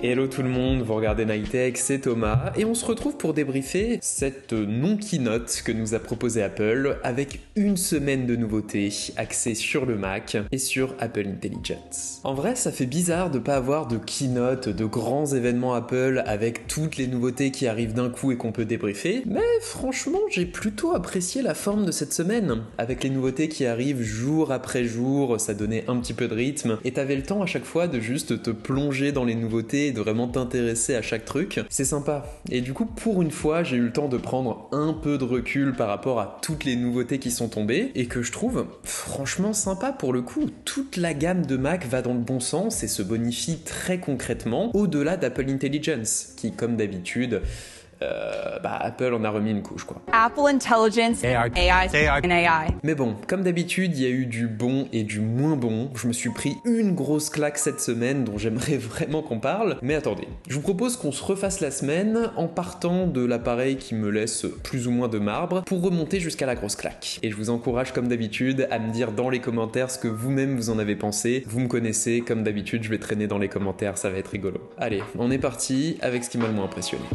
Hello tout le monde, vous regardez Nightech, c'est Thomas, et on se retrouve pour débriefer cette non-keynote que nous a proposé Apple avec une semaine de nouveautés axées sur le Mac et sur Apple Intelligence. En vrai, ça fait bizarre de pas avoir de keynote, de grands événements Apple avec toutes les nouveautés qui arrivent d'un coup et qu'on peut débriefer, mais franchement, j'ai plutôt apprécié la forme de cette semaine. Avec les nouveautés qui arrivent jour après jour, ça donnait un petit peu de rythme, et t'avais le temps à chaque fois de juste te plonger dans les nouveautés, de vraiment t'intéresser à chaque truc, c'est sympa. Et du coup, pour une fois, j'ai eu le temps de prendre un peu de recul par rapport à toutes les nouveautés qui sont tombées, et que je trouve franchement sympa pour le coup. Toute la gamme de Mac va dans le bon sens et se bonifie très concrètement au-delà d'Apple Intelligence, qui, comme d'habitude, Apple en a remis une couche, quoi. Apple Intelligence, AI. Mais bon, comme d'habitude, il y a eu du bon et du moins bon. Je me suis pris une grosse claque cette semaine dont j'aimerais vraiment qu'on parle. Mais attendez, je vous propose qu'on se refasse la semaine en partant de l'appareil qui me laisse plus ou moins de marbre pour remonter jusqu'à la grosse claque. Et je vous encourage comme d'habitude à me dire dans les commentaires ce que vous-même vous en avez pensé. Vous me connaissez, comme d'habitude, je vais traîner dans les commentaires, ça va être rigolo. Allez, on est parti avec ce qui m'a le moins impressionné.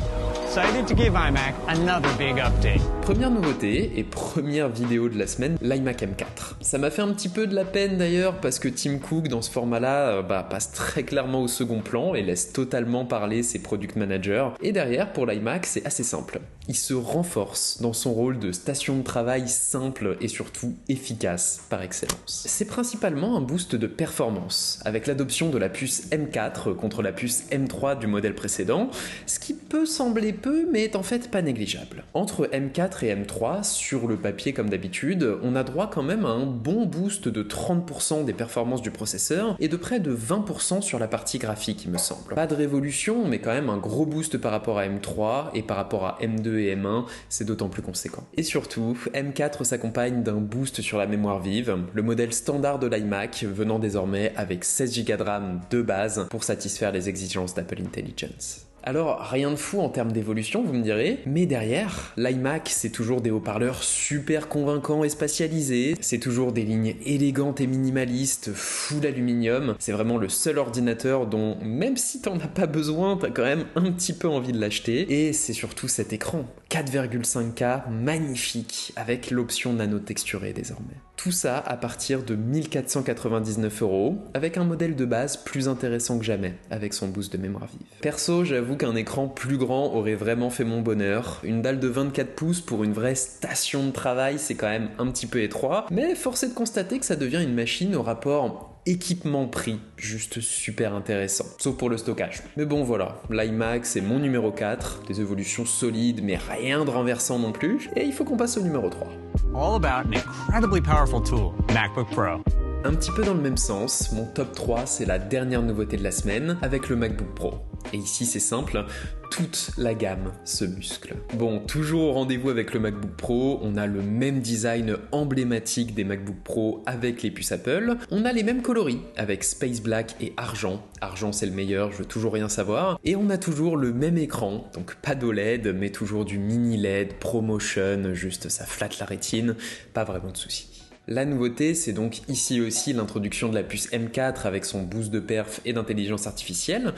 Excited to give iMac another big update. Première nouveauté et première vidéo de la semaine, l'iMac M4. Ça m'a fait un petit peu de la peine d'ailleurs parce que Tim Cook dans ce format-là passe très clairement au second plan et laisse totalement parler ses product managers. Et derrière, pour l'iMac, c'est assez simple. Il se renforce dans son rôle de station de travail simple et surtout efficace par excellence. C'est principalement un boost de performance avec l'adoption de la puce M4 contre la puce M3 du modèle précédent, ce qui peut sembler peu mais est en fait pas négligeable. Entre M4 et M3, sur le papier comme d'habitude, on a droit quand même à un bon boost de 30% des performances du processeur et de près de 20% sur la partie graphique il me semble. Pas de révolution mais quand même un gros boost par rapport à M3 et par rapport à M2 et M1, c'est d'autant plus conséquent. Et surtout, M4 s'accompagne d'un boost sur la mémoire vive, le modèle standard de l'iMac venant désormais avec 16 Go de RAM de base pour satisfaire les exigences d'Apple Intelligence. Alors, rien de fou en termes d'évolution, vous me direz, mais derrière, l'iMac, c'est toujours des haut-parleurs super convaincants et spatialisés, c'est toujours des lignes élégantes et minimalistes, full aluminium, c'est vraiment le seul ordinateur dont, même si t'en as pas besoin, t'as quand même un petit peu envie de l'acheter, et c'est surtout cet écran, 4,5K, magnifique, avec l'option nano texturée désormais. Tout ça à partir de 1499 €, avec un modèle de base plus intéressant que jamais, avec son boost de mémoire vive. Perso, j'avoue qu'un écran plus grand aurait vraiment fait mon bonheur. Une dalle de 24 pouces pour une vraie station de travail, c'est quand même un petit peu étroit, mais force est de constater que ça devient une machine au rapport équipement-prix, juste super intéressant, sauf pour le stockage. Mais bon voilà, l'iMac c'est mon numéro 4, des évolutions solides mais rien de renversant non plus, et il faut qu'on passe au numéro 3. All about an incredibly powerful tool, MacBook Pro. Un petit peu dans le même sens, mon top 3 c'est la dernière nouveauté de la semaine avec le MacBook Pro. Et ici c'est simple, toute la gamme se muscle. Bon, toujours au rendez-vous avec le MacBook Pro, on a le même design emblématique des MacBook Pro avec les puces Apple, on a les mêmes coloris avec Space Black et Argent. Argent c'est le meilleur, je veux toujours rien savoir. Et on a toujours le même écran, donc pas d'OLED, mais toujours du mini LED, ProMotion, juste ça flatte la rétine, pas vraiment de soucis. La nouveauté, c'est donc ici aussi l'introduction de la puce M4 avec son boost de perf et d'intelligence artificielle,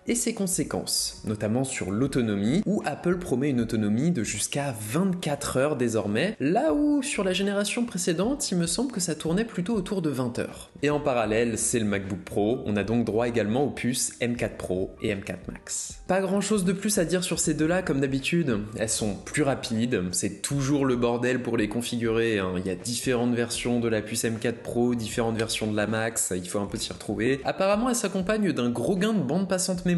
et ses conséquences, notamment sur l'autonomie, où Apple promet une autonomie de jusqu'à 24 heures désormais, là où sur la génération précédente, il me semble que ça tournait plutôt autour de 20 heures. Et en parallèle, c'est le MacBook Pro, on a donc droit également aux puces M4 Pro et M4 Max. Pas grand chose de plus à dire sur ces deux-là comme d'habitude, elles sont plus rapides, c'est toujours le bordel pour les configurer, hein. Il y a différentes versions de la puce M4 Pro, différentes versions de la Max, il faut un peu s'y retrouver. Apparemment, elle s'accompagne d'un gros gain de bande passante mémoire.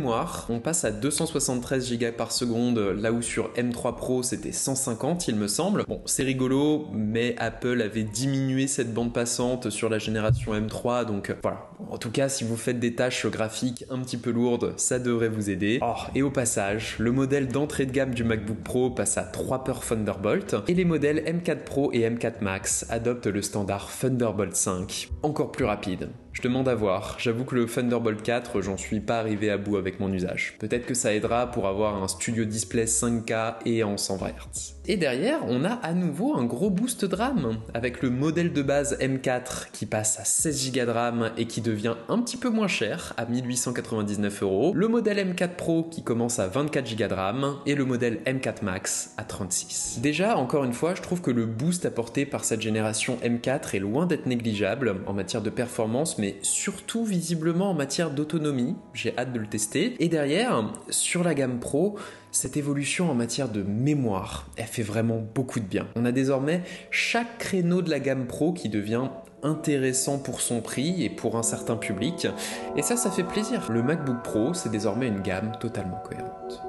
On passe à 273 Go par seconde, là où sur M3 Pro c'était 150 il me semble. Bon, c'est rigolo, mais Apple avait diminué cette bande passante sur la génération M3, donc voilà. En tout cas, si vous faites des tâches graphiques un petit peu lourdes, ça devrait vous aider. Oh, et au passage, le modèle d'entrée de gamme du MacBook Pro passe à 3 ports Thunderbolt, et les modèles M4 Pro et M4 Max adoptent le standard Thunderbolt 5, encore plus rapide. Je demande à voir. J'avoue que le Thunderbolt 4, j'en suis pas arrivé à bout avec mon usage. Peut-être que ça aidera pour avoir un studio display 5K et en 120 Hz. Et derrière, on a à nouveau un gros boost de RAM, avec le modèle de base M4 qui passe à 16 Go de RAM et qui devient un petit peu moins cher, à 1899 €, le modèle M4 Pro qui commence à 24 Go de RAM, et le modèle M4 Max à 36. Déjà, encore une fois, je trouve que le boost apporté par cette génération M4 est loin d'être négligeable en matière de performance, mais surtout visiblement en matière d'autonomie. J'ai hâte de le tester. Et derrière, sur la gamme Pro, cette évolution en matière de mémoire, elle fait vraiment beaucoup de bien. On a désormais chaque créneau de la gamme Pro qui devient intéressant pour son prix et pour un certain public, et ça fait plaisir. Le MacBook Pro, c'est désormais une gamme totalement cohérente.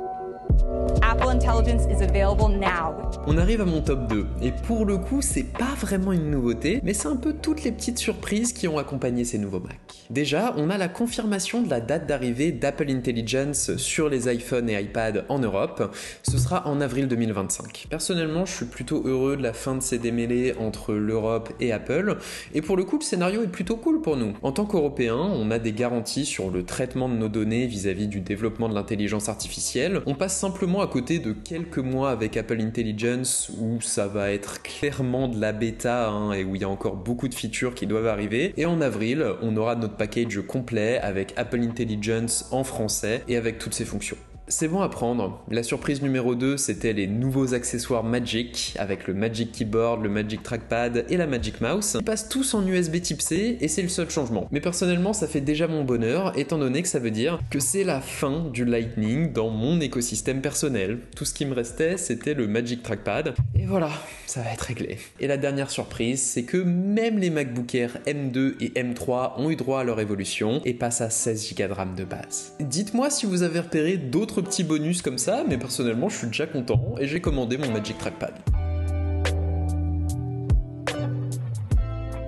Apple Intelligence is available now. On arrive à mon top 2, et pour le coup, c'est pas vraiment une nouveauté, mais c'est un peu toutes les petites surprises qui ont accompagné ces nouveaux Mac. Déjà, on a la confirmation de la date d'arrivée d'Apple Intelligence sur les iPhones et iPad en Europe. Ce sera en avril 2025. Personnellement, je suis plutôt heureux de la fin de ces démêlés entre l'Europe et Apple, et pour le coup, le scénario est plutôt cool pour nous. En tant qu'Européens, on a des garanties sur le traitement de nos données vis-à-vis du développement de l'intelligence artificielle. On passe simplement à côté de quelques mois avec Apple Intelligence où ça va être clairement de la bêta et où il y a encore beaucoup de features qui doivent arriver. Et en avril, on aura notre package complet avec Apple Intelligence en français et avec toutes ses fonctions. C'est bon à prendre. La surprise numéro 2, c'était les nouveaux accessoires Magic, avec le Magic Keyboard, le Magic Trackpad et la Magic Mouse. Ils passent tous en USB Type C et c'est le seul changement. Mais personnellement, ça fait déjà mon bonheur, étant donné que ça veut dire que c'est la fin du Lightning dans mon écosystème personnel. Tout ce qui me restait, c'était le Magic Trackpad. Et voilà, ça va être réglé. Et la dernière surprise, c'est que même les MacBook Air M2 et M3 ont eu droit à leur évolution et passent à 16 Go de RAM de base. Dites-moi si vous avez repéré d'autres petits bonus comme ça, mais personnellement je suis déjà content et j'ai commandé mon Magic Trackpad.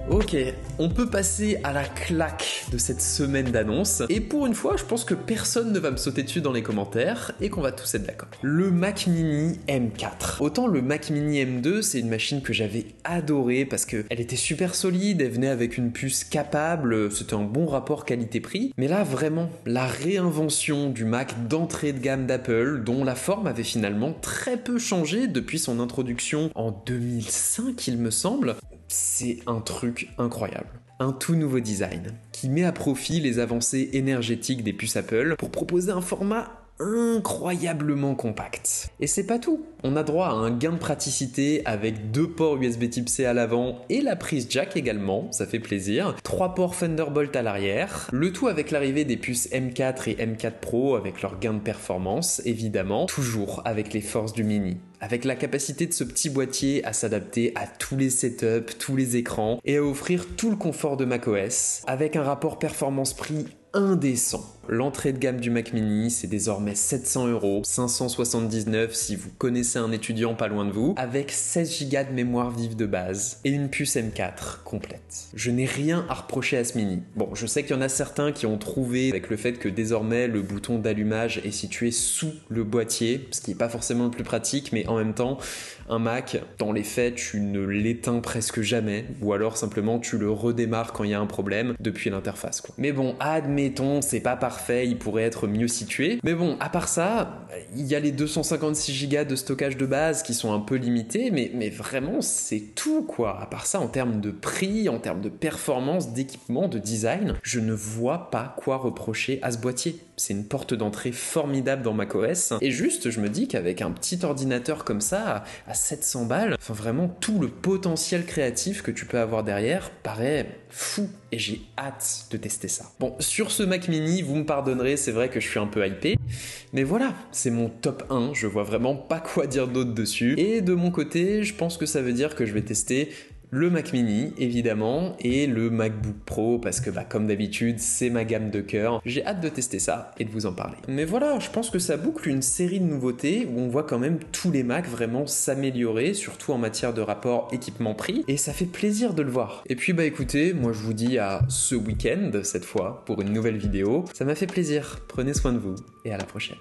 Ok, on peut passer à la claque de cette semaine d'annonces, et pour une fois je pense que personne ne va me sauter dessus dans les commentaires et qu'on va tous être d'accord. Le Mac Mini M4. Autant le Mac Mini M2 c'est une machine que j'avais adorée parce qu'elle était super solide, elle venait avec une puce capable, c'était un bon rapport qualité-prix, mais là vraiment la réinvention du Mac d'entrée de gamme d'Apple dont la forme avait finalement très peu changé depuis son introduction en 2005 il me semble. C'est un truc incroyable. Un tout nouveau design qui met à profit les avancées énergétiques des puces Apple pour proposer un format incroyablement compact. Et c'est pas tout. On a droit à un gain de praticité avec 2 ports USB Type C à l'avant et la prise jack également, ça fait plaisir. 3 ports Thunderbolt à l'arrière. Le tout avec l'arrivée des puces M4 et M4 Pro avec leur gain de performance, évidemment, toujours avec les forces du Mini. Avec la capacité de ce petit boîtier à s'adapter à tous les setups, tous les écrans et à offrir tout le confort de macOS avec un rapport performance-prix indécent. L'entrée de gamme du Mac Mini, c'est désormais 700 €, 579 si vous connaissez un étudiant pas loin de vous, avec 16 Go de mémoire vive de base et une puce M4 complète. Je n'ai rien à reprocher à ce Mini. Bon, je sais qu'il y en a certains qui ont trouvé avec le fait que désormais le bouton d'allumage est situé sous le boîtier, ce qui n'est pas forcément le plus pratique, mais en même temps, un Mac, dans les faits, tu ne l'éteins presque jamais, ou alors simplement tu le redémarres quand il y a un problème depuis l'interface, quoi. Mais bon, admettons, c'est pas parfait, il pourrait être mieux situé. Mais bon, à part ça, il y a les 256 Go de stockage de base qui sont un peu limités, mais vraiment, c'est tout, quoi. À part ça, en termes de prix, en termes de performance, d'équipement, de design, je ne vois pas quoi reprocher à ce boîtier. C'est une porte d'entrée formidable dans macOS. Et juste, je me dis qu'avec un petit ordinateur comme ça, à 700 balles, enfin vraiment tout le potentiel créatif que tu peux avoir derrière paraît fou. Et j'ai hâte de tester ça. Bon, sur ce Mac Mini, vous me pardonnerez, c'est vrai que je suis un peu hypé. Mais voilà, c'est mon top 1, je vois vraiment pas quoi dire d'autre dessus. Et de mon côté, je pense que ça veut dire que je vais tester le Mac Mini, évidemment, et le MacBook Pro, parce que comme d'habitude, c'est ma gamme de cœur. J'ai hâte de tester ça et de vous en parler. Mais voilà, je pense que ça boucle une série de nouveautés où on voit quand même tous les Macs vraiment s'améliorer, surtout en matière de rapport équipement-prix, et ça fait plaisir de le voir. Et puis écoutez, moi je vous dis à ce week-end, cette fois, pour une nouvelle vidéo. Ça m'a fait plaisir, prenez soin de vous, et à la prochaine.